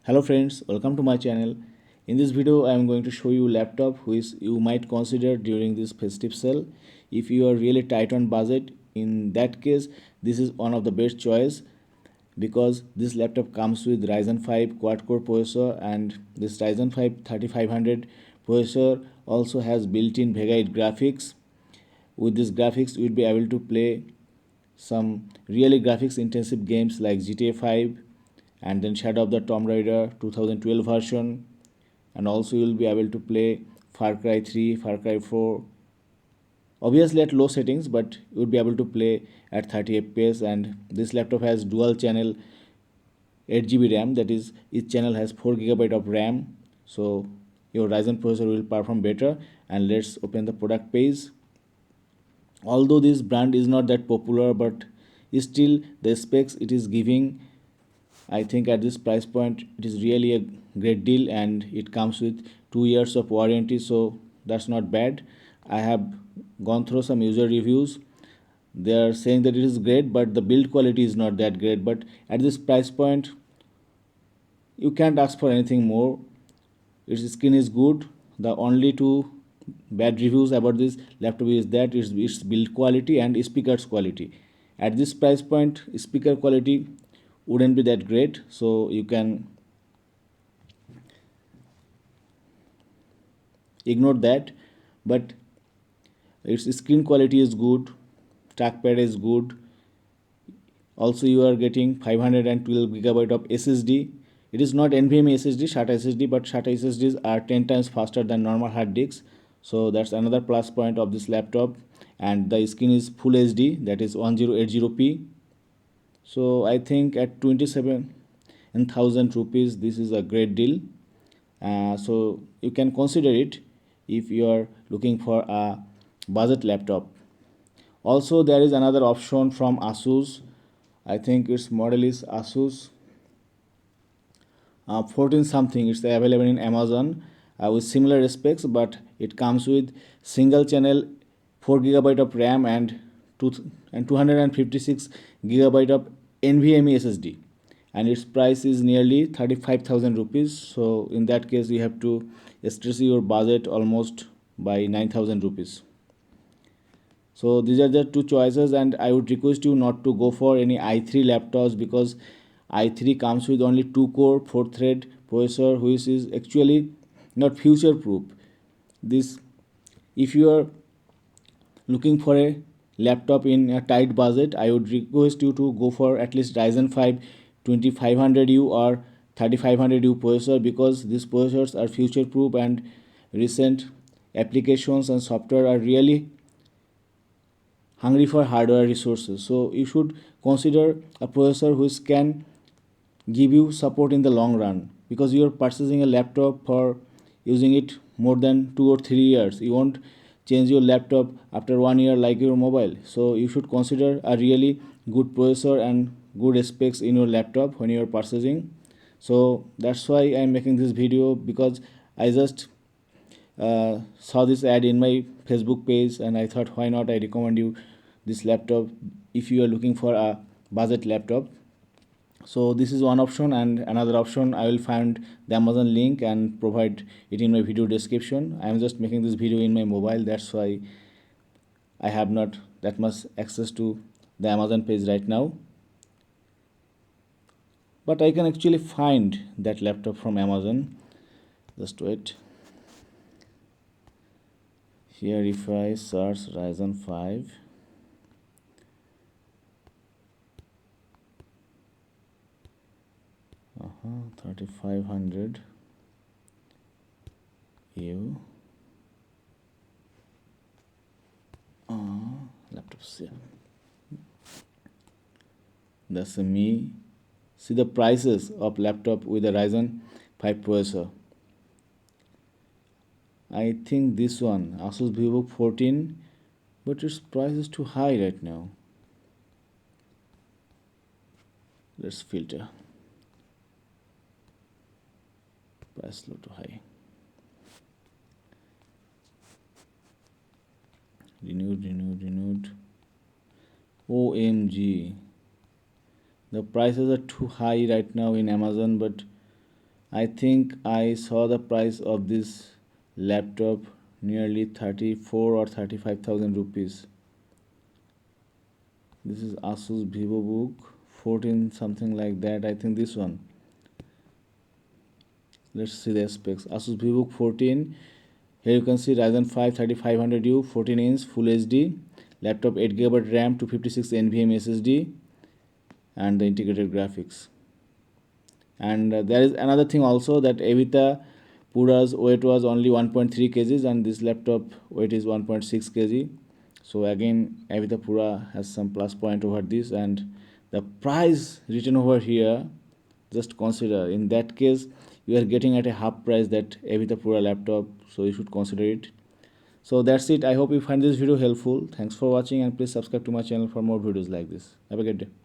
Hello friends, welcome to my channel. In this video I am going to show you laptop which you might consider during this festive sale. If you are really tight on budget, in that case this is one of the best choice because this laptop comes with Ryzen 5 quad core processor, and this Ryzen 5 3500 processor also has built-in Vega 8 graphics. With this graphics you will be able to play some really graphics intensive games like GTA 5 and then Shadow of the Tomb Raider 2012 version, and also you'll be able to play Far Cry 3, Far Cry 4, obviously at low settings, but you'll be able to play at 30 fps. And this laptop has dual channel 8 GB RAM, that is each channel has 4 GB of RAM, so your Ryzen processor will perform better. And let's open the product page. Although this brand is not that popular, but still the specs it is giving, I think at this price point it is really a great deal, and it comes with 2 years of warranty, so that's not bad. I have gone through some user reviews. They are saying that it is great, but the build quality is not that great. But at this price point, you can't ask for anything more. Its skin is good. The only two bad reviews about this laptop is that its build quality and speakers quality. At this price point, speaker quality wouldn't be that great, so you can ignore that. But its screen quality is good, trackpad is good. Also you are getting 512 GB of SSD. It is not NVMe SSD, SATA SSD, but SATA SSDs are 10 times faster than normal hard disks, so that's another plus point of this laptop. And the screen is full HD, that is 1080p. So I think at 27,000 rupees this is a great deal. So you can consider it if you are looking for a budget laptop. Also there is another option from Asus. I think its model is Asus 14 something. It's available in Amazon with similar specs, but it comes with single channel 4 GB of RAM and 256 GB of NVMe SSD, and its price is nearly 35,000 rupees. So in that case you have to stress your budget almost by 9,000 rupees. So these are the two choices, and I would request you not to go for any i3 laptops, because i3 comes with only 2 core 4 thread processor, which is actually not future proof. This, if you are looking for a laptop in a tight budget, I would request you to go for at least Ryzen 5 2500U or 3500U processor, because these processors are future proof and recent applications and software are really hungry for hardware resources. So you should consider a processor which can give you support in the long run, because you are purchasing a laptop for using it more than 2 or 3 years. You won't change your laptop after 1 year like your mobile. So you should consider a really good processor and good specs in your laptop when you are purchasing. So that's why I am making this video, because I just saw this ad in my Facebook page, and I thought why not I recommend you this laptop if you are looking for a budget laptop. So this is one option, and another option I will find the Amazon link and provide it in my video description. I am just making this video in my mobile, that's why I have not that much access to the Amazon page right now, but I can actually find that laptop from Amazon. Just wait. Here if I search Ryzen 5, 3500 U laptops here. That's me. See the prices of laptop with a Ryzen 5 processor. I think this one Asus VivoBook 14, but its price is too high right now. Let's filter. Price low to high. Renewed. OMG. The prices are too high right now in Amazon, but I think I saw the price of this laptop nearly 34 or 35,000 rupees. This is Asus VivoBook 14 something like that. I think this one. Let's see the specs. Asus VivoBook 14. Here you can see Ryzen 5 3500U 14-inch Full HD laptop, 8GB RAM, 256 NVMe SSD, and the integrated graphics. And there is another thing also, that Evita Pura's weight was only 1.3 kgs and this laptop weight is 1.6 kg. So again, Evita Pura has some plus point over this, and the price written over here, just consider. In that case, you are getting at a half price that Evita Pura laptop, so you should consider it. So that's it. I hope you find this video helpful. Thanks for watching, and please subscribe to my channel for more videos like this. Have a good day.